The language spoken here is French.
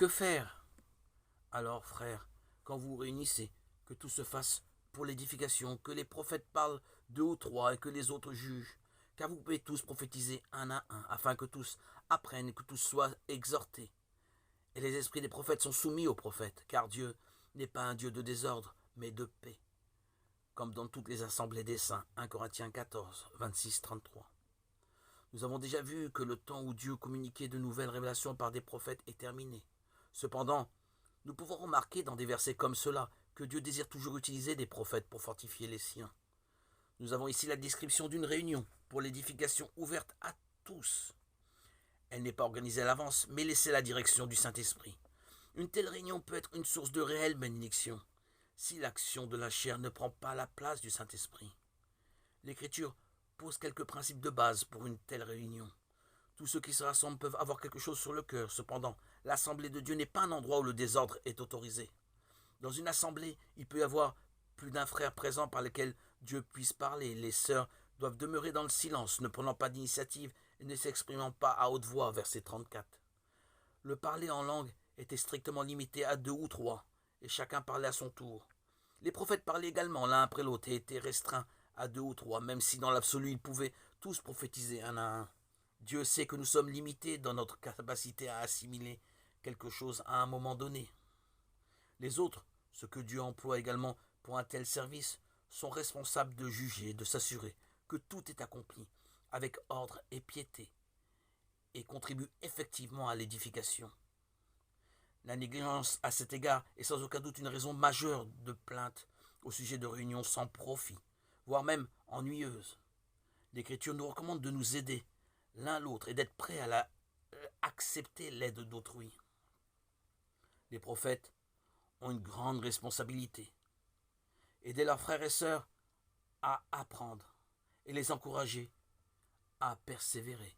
Que faire? Alors, frères, quand vous vous réunissez, que tout se fasse pour l'édification, que les prophètes parlent deux ou trois et que les autres jugent, car vous pouvez tous prophétiser un à un, afin que tous apprennent et que tous soient exhortés. Et les esprits des prophètes sont soumis aux prophètes, car Dieu n'est pas un Dieu de désordre, mais de paix, comme dans toutes les assemblées des saints. 1 Corinthiens 14, 26-33. Nous avons déjà vu que le temps où Dieu communiquait de nouvelles révélations par des prophètes est terminé. Cependant, nous pouvons remarquer dans des versets comme cela que Dieu désire toujours utiliser des prophètes pour fortifier les siens. Nous avons ici la description d'une réunion pour l'édification ouverte à tous. Elle n'est pas organisée à l'avance, mais laissée à la direction du Saint-Esprit. Une telle réunion peut être une source de réelle bénédiction, si l'action de la chair ne prend pas la place du Saint-Esprit. L'Écriture pose quelques principes de base pour une telle réunion. Tous ceux qui se rassemblent peuvent avoir quelque chose sur le cœur. Cependant, l'assemblée de Dieu n'est pas un endroit où le désordre est autorisé. Dans une assemblée, il peut y avoir plus d'un frère présent par lequel Dieu puisse parler. Les sœurs doivent demeurer dans le silence, ne prenant pas d'initiative et ne s'exprimant pas à haute voix, verset 34. Le parler en langue était strictement limité à deux ou trois, et chacun parlait à son tour. Les prophètes parlaient également l'un après l'autre et étaient restreints à deux ou trois, même si dans l'absolu ils pouvaient tous prophétiser un à un. Dieu sait que nous sommes limités dans notre capacité à assimiler quelque chose à un moment donné. Les autres, ceux que Dieu emploie également pour un tel service, sont responsables de juger et de s'assurer que tout est accompli avec ordre et piété et contribuent effectivement à l'édification. La négligence à cet égard est sans aucun doute une raison majeure de plainte au sujet de réunions sans profit, voire même ennuyeuses. L'Écriture nous recommande de nous aider l'un l'autre et d'être prêts à accepter l'aide d'autrui. Les prophètes ont une grande responsabilité. Aider leurs frères et sœurs à apprendre et les encourager à persévérer.